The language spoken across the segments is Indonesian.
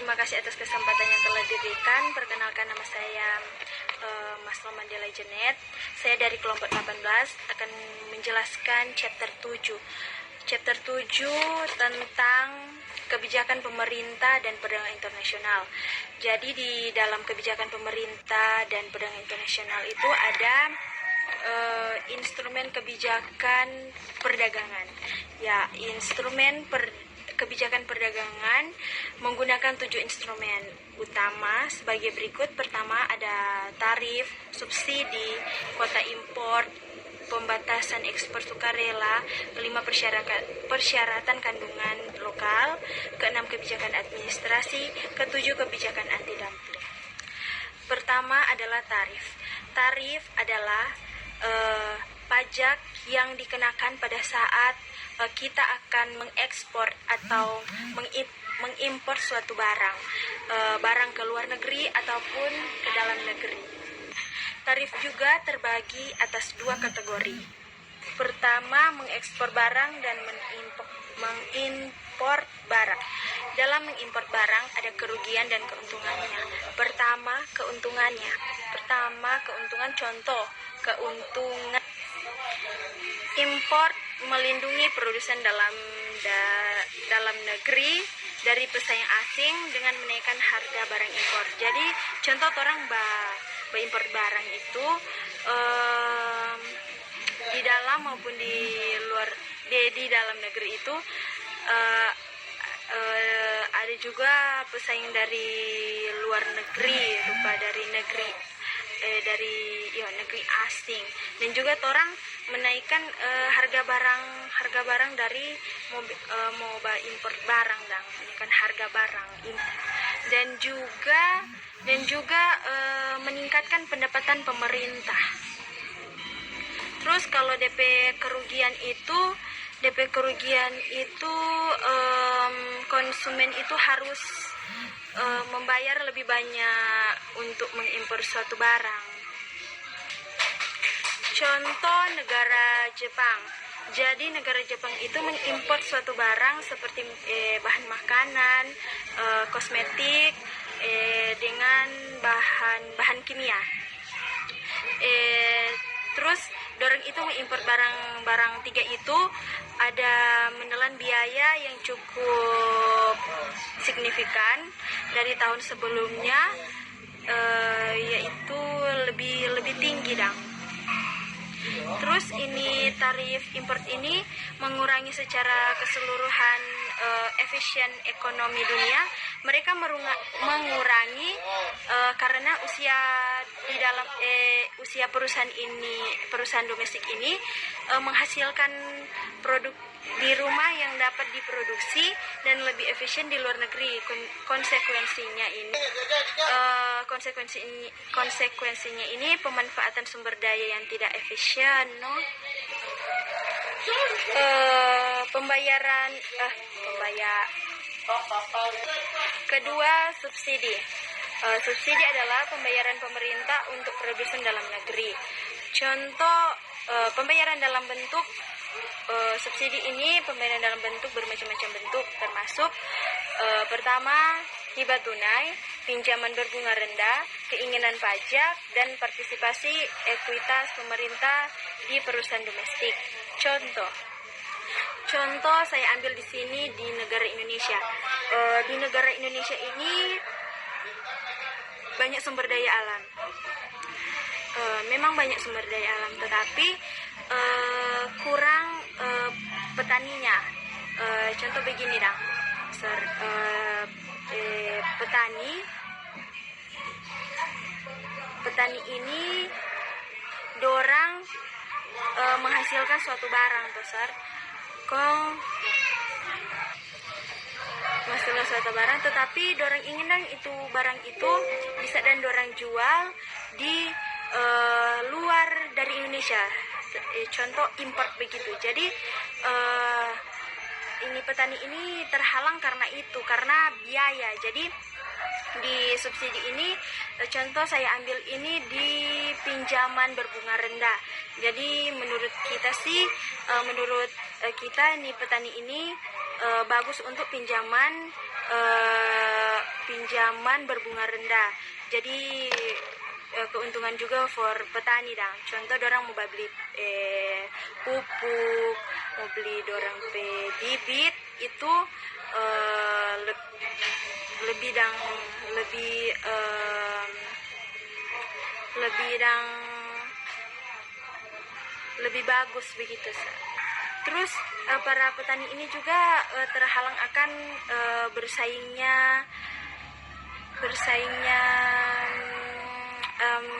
Terima kasih atas kesempatan yang telah diberikan. Perkenalkan, nama saya Mas Romandela Janet. Saya dari kelompok 18 akan menjelaskan chapter 7. Chapter 7 tentang kebijakan pemerintah dan perdagangan internasional. Jadi di dalam kebijakan pemerintah dan perdagangan internasional itu ada instrumen kebijakan perdagangan. Ya, kebijakan perdagangan menggunakan 7 instrumen utama sebagai berikut. Pertama ada tarif, subsidi, kuota impor, pembatasan ekspor sukarela, kelima persyaratan kandungan lokal, keenam kebijakan administrasi, ketujuh kebijakan anti dumping. Pertama adalah tarif. Tarif adalah pajak yang dikenakan pada saat kita akan mengekspor atau mengimpor suatu barang ke luar negeri ataupun ke dalam negeri. Tarif juga terbagi atas 2 kategori. Pertama, mengekspor barang dan mengimpor barang. Dalam mengimpor barang ada kerugian dan keuntungannya. Pertama, keuntungannya. Keuntungan contoh. Keuntungan impor melindungi produsen dalam negeri dari pesaing asing dengan menaikkan harga barang impor. Jadi contoh orang impor barang itu di dalam maupun di luar di dalam negeri itu ada juga pesaing dari luar negeri, dari negeri asing, dan juga orang menaikkan harga barang dari mau impor barang, menaikkan harga barang dan juga meningkatkan pendapatan pemerintah. Terus kalau DP kerugian itu konsumen itu harus membayar lebih banyak untuk mengimpor suatu barang. Contoh negara Jepang. Jadi negara Jepang itu mengimpor suatu barang seperti bahan makanan, kosmetik, dengan bahan kimia. Terus dorang itu mengimpor barang 3 itu ada menelan biaya yang cukup signifikan dari tahun sebelumnya, yaitu lebih tinggi Terus ini tarif import ini mengurangi secara keseluruhan efisien ekonomi dunia. Mereka mengurangi karena usia perusahaan domestik ini menghasilkan produk di rumah yang dapat diproduksi dan lebih efisien di luar negeri. Konsekuensinya ini pemanfaatan sumber daya yang tidak efisien, Kedua, subsidi. Subsidi adalah pembayaran pemerintah untuk produsen dalam negeri. Contoh pembayaran dalam bentuk subsidi ini, pembayaran dalam bentuk bermacam-macam bentuk, termasuk pertama, hibah tunai, pinjaman berbunga rendah, keinginan pajak, dan partisipasi ekuitas pemerintah di perusahaan domestik. Contoh saya ambil di sini di negara Indonesia. Di negara Indonesia ini banyak sumber daya alam. Memang banyak sumber daya alam, tetapi kurang petaninya. Contoh begini petani ini dorang menghasilkan suatu barang menghasilkan suatu barang, tetapi dorang ingin itu barang itu bisa dan dorang jual di luar dari Indonesia. Contoh import begitu. Jadi ini petani ini terhalang karena biaya. Jadi di subsidi ini, contoh saya ambil ini di pinjaman berbunga rendah. Jadi menurut kita nih petani ini bagus untuk pinjaman pinjaman berbunga rendah. Jadi keuntungan juga for petani dang. Contoh dorang mau beli pupuk, mau beli dorang bibit itu lebih dang lebih bagus begitu. Terus para petani ini juga terhalang akan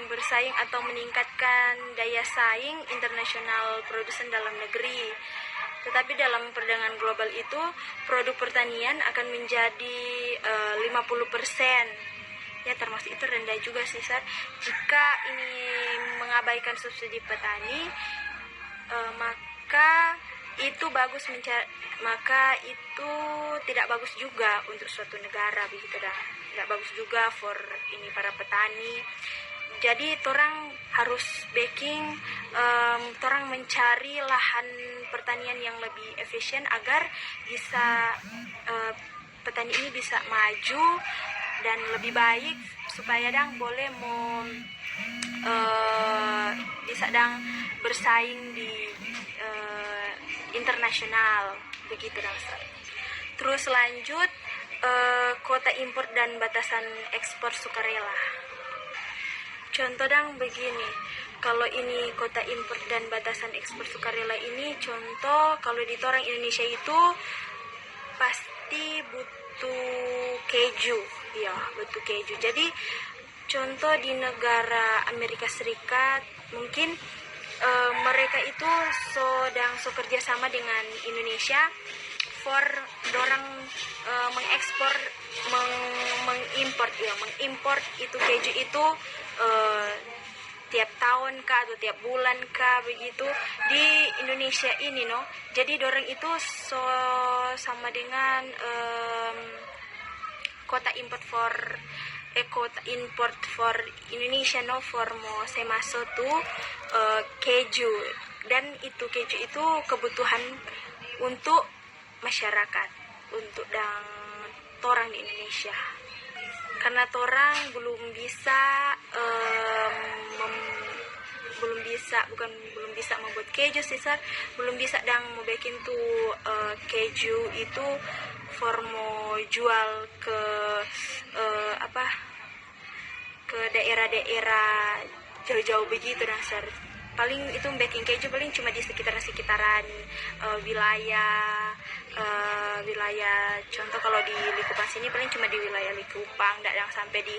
bersaing atau meningkatkan daya saing internasional produsen dalam negeri. Tetapi dalam perdagangan global itu produk pertanian akan menjadi 50%. Ya, termasuk itu rendah juga sih, Sar. Jika ini mengabaikan subsidi petani, maka itu tidak bagus juga untuk suatu negara begitu dah. Tidak bagus juga for ini para petani. Jadi torang harus torang mencari lahan pertanian yang lebih efisien agar bisa petani ini bisa maju dan lebih baik supaya dang boleh bisa dang bersaing di internasional begitu dang. Terus lanjut kuota impor dan batasan ekspor sukarela. Contoh dang begini, kalau ini kuota impor dan batasan ekspor sukarela ini, contoh kalau di orang Indonesia itu pasti butuh keju, ya butuh keju. Jadi contoh di negara Amerika Serikat mungkin mereka itu sedang kerja sama dengan Indonesia for dorang mengimpor itu keju itu tiap tahun kah atau tiap bulan kah begitu di Indonesia ini no. Jadi dorang itu sama dengan quota import for Indonesia no for mo semaso tu keju, dan itu keju itu kebutuhan untuk masyarakat, untuk torang di Indonesia. Karena torang belum bisa membuat keju sih, Sar. Belum bisa mau bikin tuh keju itu for mau jual ke ke daerah-daerah jauh-jauh begitu dah, Sar. Paling itu baking keju paling cuma di sekitaran wilayah contoh kalau di Likupang sini paling cuma di wilayah Likupang, tidak yang sampai di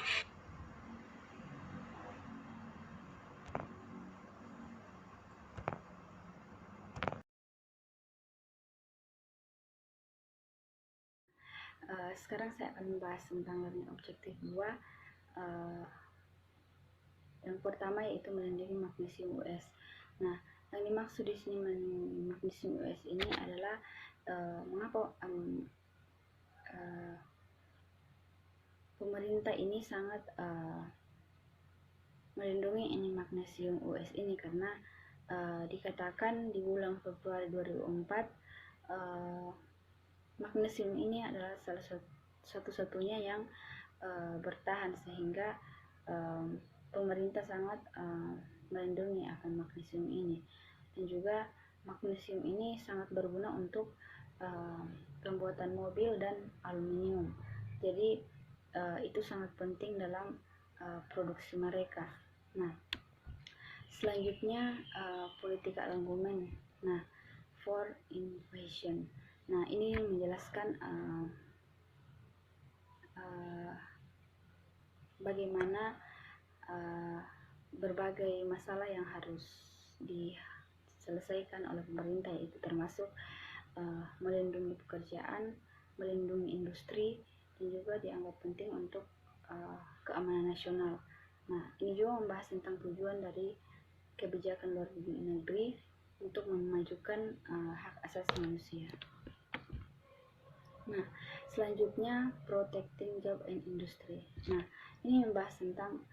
sekarang saya akan membahas tentang learning objektif 2. Yang pertama yaitu melindungi magnesium US. Nah, yang dimaksud di sini melindungi magnesium US ini adalah mengapa pemerintah ini sangat melindungi ini magnesium US ini, karena dikatakan di bulan Februari 2004 magnesium ini adalah salah satu-satunya yang bertahan, sehingga pemerintah sangat melindungi akan magnesium ini. Dan juga magnesium ini sangat berguna untuk pembuatan mobil dan aluminium. Jadi itu sangat penting dalam produksi mereka. Nah, selanjutnya political argument. Nah, for innovation. Nah, ini menjelaskan bagaimana berbagai masalah yang harus diselesaikan oleh pemerintah, yaitu termasuk melindungi pekerjaan, melindungi industri, dan juga dianggap penting untuk keamanan nasional. Nah, ini juga membahas tentang tujuan dari kebijakan luar negeri untuk memajukan hak asasi manusia. Nah, selanjutnya protecting job and industry. Nah, ini membahas tentang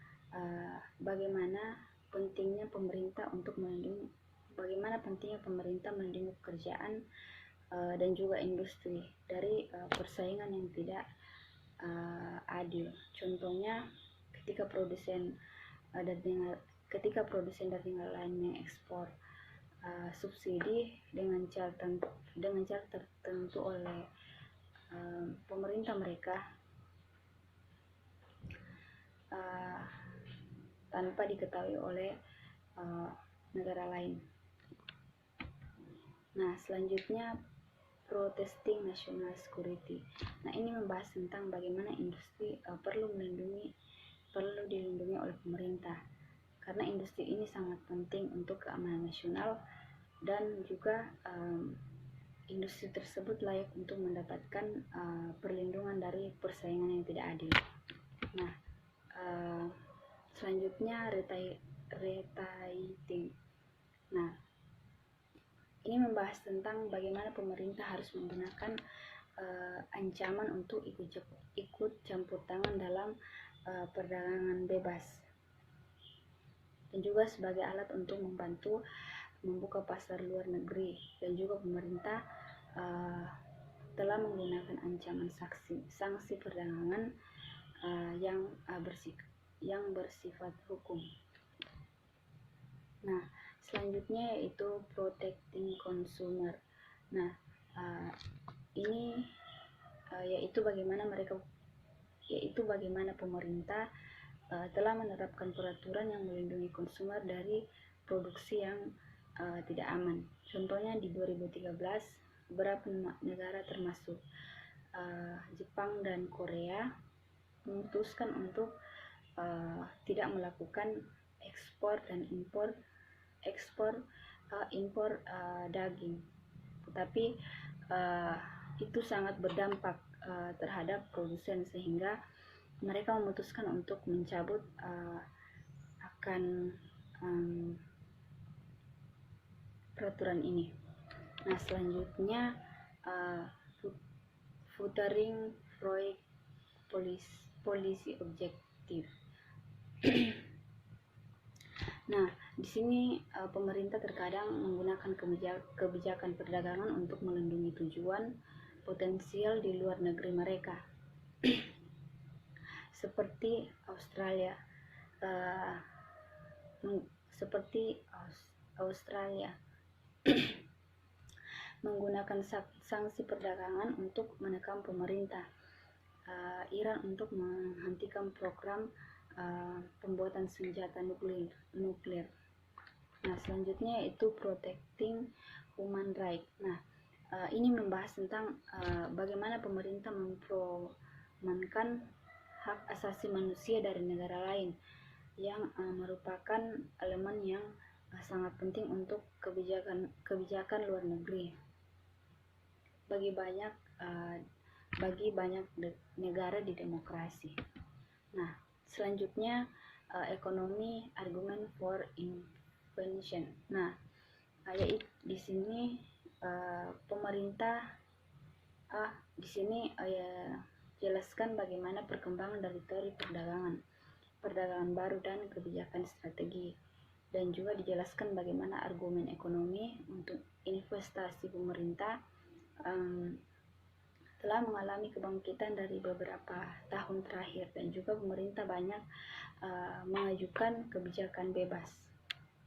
bagaimana pentingnya pemerintah melindungi pekerjaan dan juga industri dari persaingan yang tidak adil. Contohnya ketika produsen ketika produsen dari negara lain mengekspor subsidi dengan cara tertentu oleh pemerintah mereka tanpa diketahui oleh negara lain. Nah, selanjutnya protesting national security. Nah, ini membahas tentang bagaimana industri perlu dilindungi oleh pemerintah, karena industri ini sangat penting untuk keamanan nasional dan juga industri tersebut layak untuk mendapatkan perlindungan dari persaingan yang tidak adil. Nah, selanjutnya retailing. Nah, ini membahas tentang bagaimana pemerintah harus menggunakan ancaman untuk ikut campur tangan dalam perdagangan bebas, dan juga sebagai alat untuk membantu membuka pasar luar negeri. Dan juga pemerintah telah menggunakan ancaman sanksi perdagangan yang bersifat hukum. Nah, selanjutnya yaitu protecting consumer. Nah, ini yaitu bagaimana pemerintah telah menerapkan peraturan yang melindungi konsumer dari produksi yang tidak aman. Contohnya di 2013 beberapa negara termasuk Jepang dan Korea memutuskan untuk tidak melakukan ekspor impor daging, tetapi itu sangat berdampak terhadap produsen, sehingga mereka memutuskan untuk mencabut akan peraturan ini. Nah, selanjutnya furthering proyek polisi objektif. Nah, di sini pemerintah terkadang menggunakan kebijakan perdagangan untuk melindungi tujuan potensial di luar negeri mereka, seperti Australia. Menggunakan sanksi perdagangan untuk menekan pemerintah Iran untuk menghentikan program pembuatan senjata nuklir. Nah, selanjutnya yaitu protecting human rights. Nah, ini membahas tentang bagaimana pemerintah mempromankan hak asasi manusia dari negara lain, yang merupakan elemen yang sangat penting untuk kebijakan luar negeri bagi banyak negara di demokrasi. Nah, selanjutnya ekonomi argument for invention. Nah, yaitu di sini pemerintah di sini jelaskan bagaimana perkembangan dari teori perdagangan baru dan kebijakan strategi, dan juga dijelaskan bagaimana argumen ekonomi untuk investasi pemerintah telah mengalami kebangkitan dari beberapa tahun terakhir, dan juga pemerintah banyak mengajukan kebijakan bebas.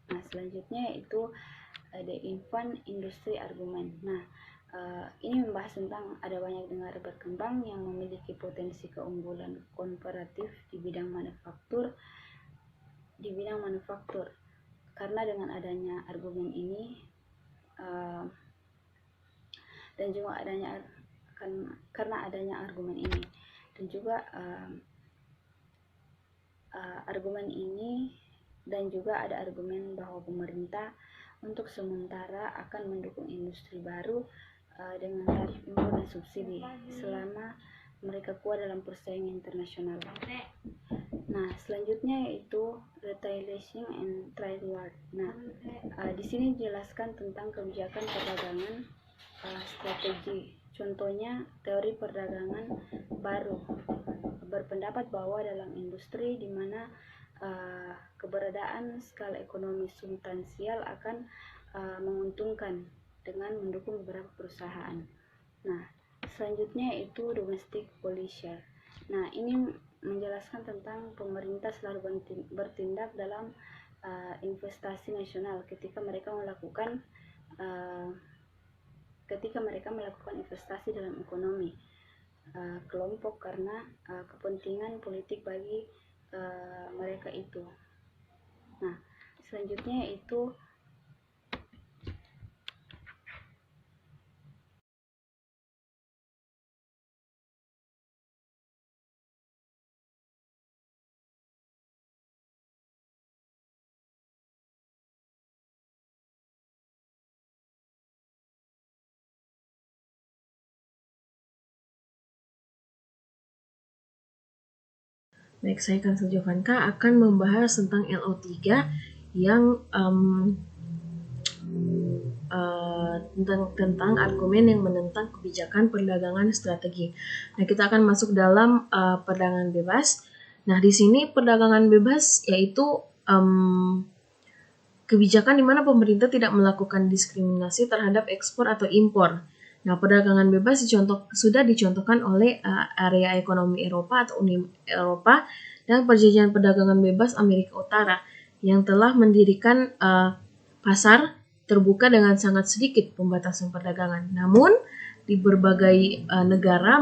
Nah, selanjutnya yaitu the infant industry argument. Nah, ini membahas tentang ada banyak negara berkembang yang memiliki potensi keunggulan komparatif di bidang manufaktur. Karena dengan adanya argumen ini karena adanya argumen ini, dan juga ada argumen bahwa pemerintah untuk sementara akan mendukung industri baru dengan tarif impor dan subsidi selama mereka kuat dalam persaingan internasional. Nah, selanjutnya yaitu retaliation and trade war. Nah, di sini dijelaskan tentang kebijakan perdagangan strategi. Contohnya, teori perdagangan baru berpendapat bahwa dalam industri di mana keberadaan skala ekonomi substansial akan menguntungkan dengan mendukung beberapa perusahaan. Nah, selanjutnya itu domestic policy. Nah, ini menjelaskan tentang pemerintah selalu bertindak dalam investasi nasional ketika mereka melakukan investasi dalam ekonomi kelompok karena kepentingan politik bagi mereka itu. Nah, selanjutnya yaitu Baik, saya Kansel Jovanka akan membahas tentang LO3 yang tentang argumen yang menentang kebijakan perdagangan strategi. Nah, kita akan masuk dalam perdagangan bebas. Nah, di sini perdagangan bebas yaitu kebijakan di mana pemerintah tidak melakukan diskriminasi terhadap ekspor atau impor. Nah, perdagangan bebas sudah dicontohkan oleh area ekonomi Eropa atau Uni Eropa dan Perjanjian Perdagangan Bebas Amerika Utara yang telah mendirikan pasar terbuka dengan sangat sedikit pembatasan perdagangan. Namun, di berbagai negara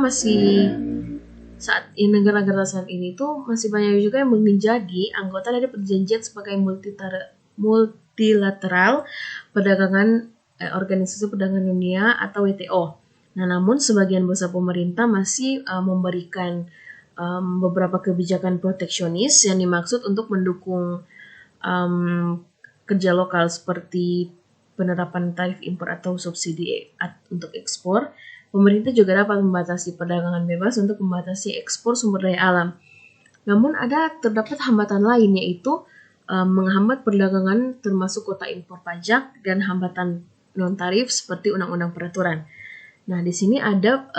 negara-negara saat ini tuh masih banyak juga yang menjadi anggota dari perjanjian sebagai multilateral perdagangan Organisasi Perdagangan Dunia atau WTO. Nah, namun sebagian besar pemerintah masih memberikan beberapa kebijakan proteksionis yang dimaksud untuk mendukung kerja lokal seperti penerapan tarif impor atau subsidi untuk ekspor. Pemerintah juga dapat membatasi perdagangan bebas untuk membatasi ekspor sumber daya alam. Namun terdapat hambatan lain yaitu menghambat perdagangan termasuk kuota impor pajak dan hambatan non-tarif seperti undang-undang peraturan. Nah, di sini ada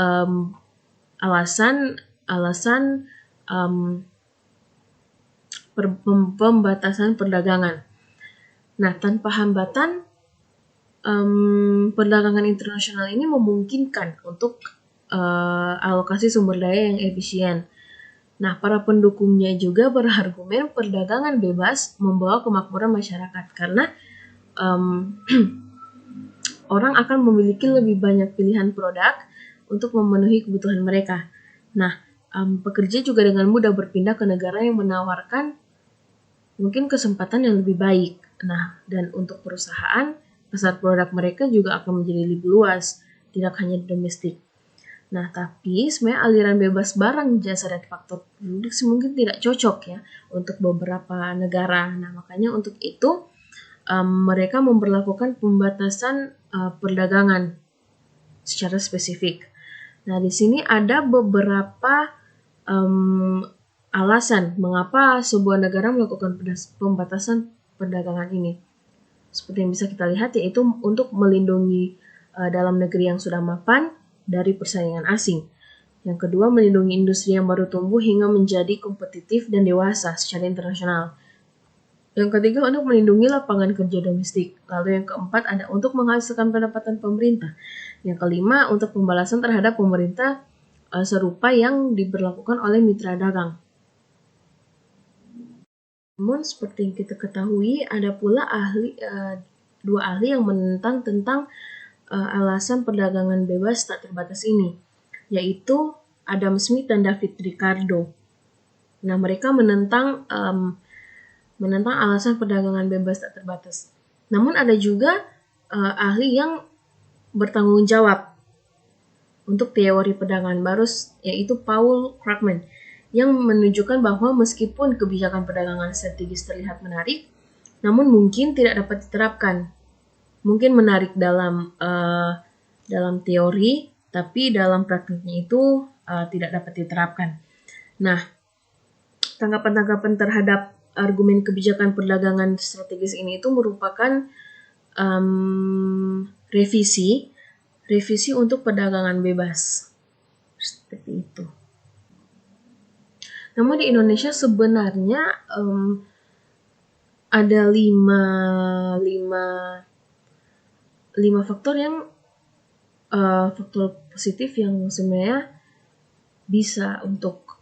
alasan pembatasan perdagangan. Nah, tanpa hambatan, perdagangan internasional ini memungkinkan untuk alokasi sumber daya yang efisien. Nah, para pendukungnya juga berargumen perdagangan bebas membawa kemakmuran masyarakat karena orang akan memiliki lebih banyak pilihan produk untuk memenuhi kebutuhan mereka. Nah, pekerja juga dengan mudah berpindah ke negara yang menawarkan mungkin kesempatan yang lebih baik. Nah, dan untuk perusahaan, pasar produk mereka juga akan menjadi lebih luas, tidak hanya domestik. Nah, tapi sebenarnya aliran bebas barang, jasa, dan faktor produksi mungkin tidak cocok ya untuk beberapa negara. Nah, makanya untuk itu mereka memperlakukan pembatasan perdagangan secara spesifik. Nah, di sini ada beberapa alasan mengapa sebuah negara melakukan pembatasan perdagangan ini. Seperti yang bisa kita lihat yaitu untuk melindungi dalam negeri yang sudah mapan dari persaingan asing. Yang kedua, melindungi industri yang baru tumbuh hingga menjadi kompetitif dan dewasa secara internasional. Yang ketiga, untuk melindungi lapangan kerja domestik. Lalu yang keempat, ada untuk menghasilkan pendapatan pemerintah. Yang kelima, untuk pembalasan terhadap pemerintah serupa yang diberlakukan oleh mitra dagang. Namun, seperti yang kita ketahui, ada pula dua ahli yang menentang tentang alasan perdagangan bebas tak terbatas ini, yaitu Adam Smith dan David Ricardo. Nah, mereka menentang alasan perdagangan bebas tak terbatas. Namun ada juga ahli yang bertanggung jawab untuk teori perdagangan baru, yaitu Paul Krugman, yang menunjukkan bahwa meskipun kebijakan perdagangan strategis terlihat menarik, namun mungkin tidak dapat diterapkan. Mungkin menarik dalam teori, tapi dalam praktiknya itu tidak dapat diterapkan. Nah, tanggapan-tanggapan terhadap argumen kebijakan perdagangan strategis ini itu merupakan revisi untuk perdagangan bebas. Seperti itu. Namun di Indonesia sebenarnya ada lima faktor yang faktor positif yang sebenarnya bisa untuk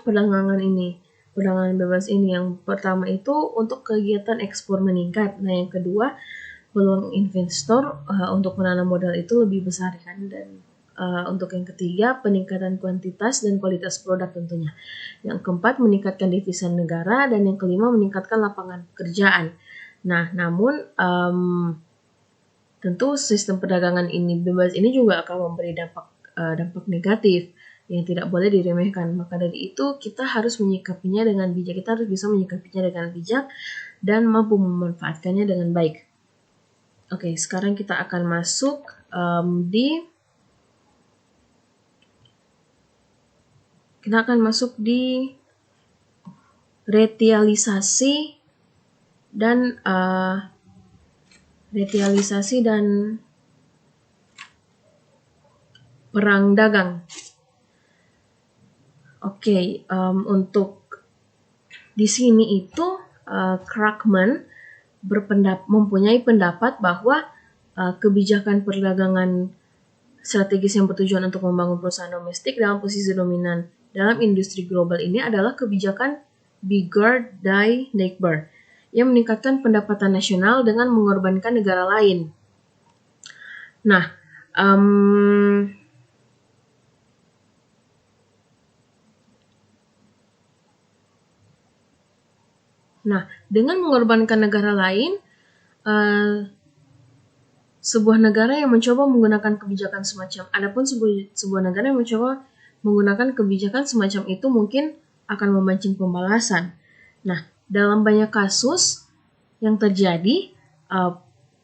perdagangan bebas ini. Yang pertama itu untuk kegiatan ekspor meningkat. Nah, yang kedua peluang investor untuk menanam modal itu lebih besar kan. Dan untuk yang ketiga peningkatan kuantitas dan kualitas produk tentunya. Yang keempat meningkatkan devisa negara, dan yang kelima meningkatkan lapangan pekerjaan. Nah, namun tentu sistem perdagangan ini bebas ini juga akan memberi dampak negatif yang tidak boleh diremehkan. Maka dari itu kita harus menyikapinya dengan bijak. Kita harus bisa menyikapinya dengan bijak dan mampu memanfaatkannya dengan baik. Oke, sekarang kita akan masuk di retailalisasi dan perang dagang. Oke, untuk di sini itu Krugman mempunyai pendapat bahwa kebijakan perdagangan strategis yang bertujuan untuk membangun perusahaan domestik dalam posisi dominan dalam industri global ini adalah kebijakan bigger than neighbor yang meningkatkan pendapatan nasional dengan mengorbankan negara lain. Nah, dengan mengorbankan negara lain, sebuah negara yang mencoba menggunakan kebijakan semacam, adapun sebuah negara yang mencoba menggunakan kebijakan semacam itu mungkin akan memancing pembalasan. Nah, dalam banyak kasus yang terjadi,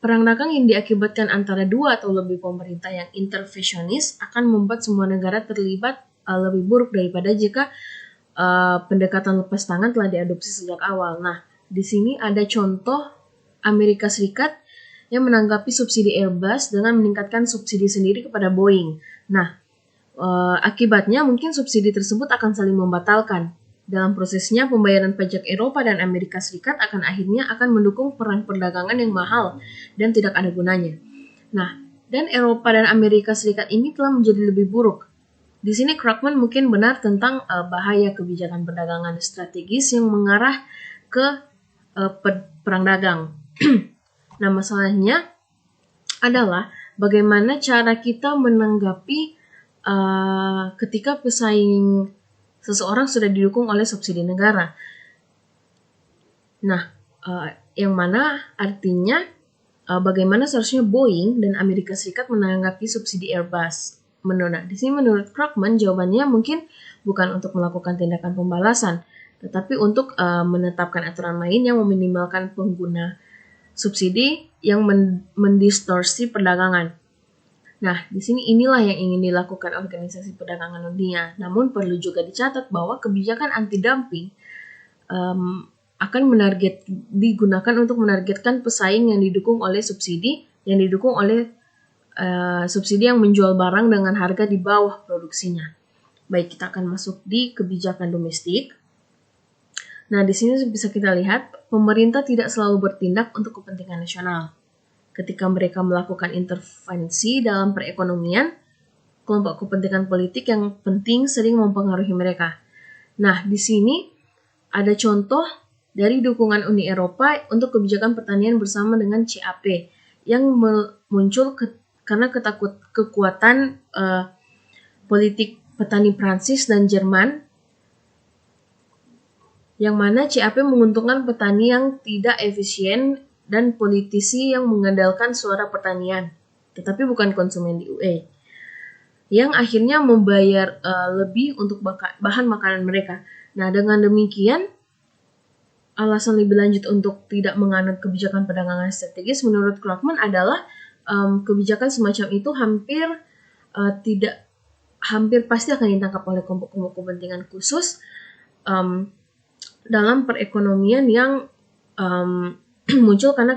perang dagang yang diakibatkan antara dua atau lebih pemerintah yang intervensionis akan membuat semua negara terlibat lebih buruk daripada jika pendekatan lepas tangan telah diadopsi sejak awal. Nah, di sini ada contoh Amerika Serikat yang menanggapi subsidi Airbus dengan meningkatkan subsidi sendiri kepada Boeing. Nah, akibatnya mungkin subsidi tersebut akan saling membatalkan. Dalam prosesnya, pembayaran pajak Eropa dan Amerika Serikat akhirnya akan mendukung perang perdagangan yang mahal dan tidak ada gunanya. Nah, dan Eropa dan Amerika Serikat ini telah menjadi lebih buruk. Di sini Krugman mungkin benar tentang bahaya kebijakan perdagangan strategis yang mengarah ke perang dagang. Nah, masalahnya adalah bagaimana cara kita menanggapi ketika pesaing seseorang sudah didukung oleh subsidi negara. Nah, yang mana artinya bagaimana seharusnya Boeing dan Amerika Serikat menanggapi subsidi Airbus. Di sini menurut Krugman jawabannya mungkin bukan untuk melakukan tindakan pembalasan, tetapi untuk menetapkan aturan main yang meminimalkan pengguna subsidi yang mendistorsi perdagangan. Nah, di sini inilah yang ingin dilakukan Organisasi Perdagangan Dunia. Namun perlu juga dicatat bahwa kebijakan anti-dumping akan digunakan untuk menargetkan pesaing yang didukung oleh subsidi yang menjual barang dengan harga di bawah produksinya. Baik, kita akan masuk di kebijakan domestik. Nah, di sini bisa kita lihat pemerintah tidak selalu bertindak untuk kepentingan nasional. Ketika mereka melakukan intervensi dalam perekonomian, kelompok kepentingan politik yang penting sering mempengaruhi mereka. Nah, di sini ada contoh dari dukungan Uni Eropa untuk kebijakan pertanian bersama dengan CAP yang muncul karena kekuatan politik petani Prancis dan Jerman, yang mana CAP menguntungkan petani yang tidak efisien dan politisi yang mengandalkan suara pertanian, tetapi bukan konsumen di UE, yang akhirnya membayar lebih untuk bahan makanan mereka. Nah, dengan demikian, alasan lebih lanjut untuk tidak menganut kebijakan perdagangan strategis menurut Krugman adalah kebijakan semacam itu hampir pasti akan ditangkap oleh kelompok-kelompok kepentingan khusus dalam perekonomian yang muncul karena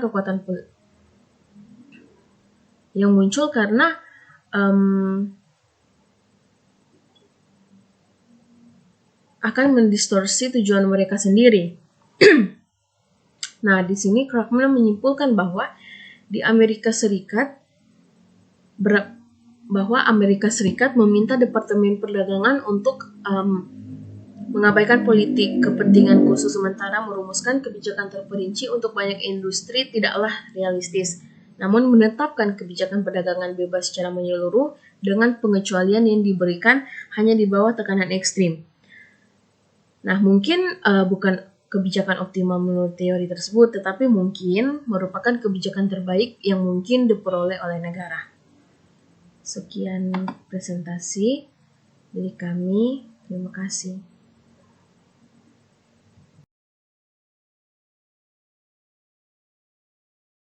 akan mendistorsi tujuan mereka sendiri. Nah, di sini Krugman menyimpulkan bahwa di Amerika Serikat bahwa Amerika Serikat meminta Departemen Perdagangan untuk mengabaikan politik kepentingan khusus sementara merumuskan kebijakan terperinci untuk banyak industri tidaklah realistis, namun menetapkan kebijakan perdagangan bebas secara menyeluruh dengan pengecualian yang diberikan hanya di bawah tekanan ekstrim. Nah, mungkin bukan kebijakan optimal menurut teori tersebut, tetapi mungkin merupakan kebijakan terbaik yang mungkin diperoleh oleh negara. Sekian presentasi dari kami. Terima kasih.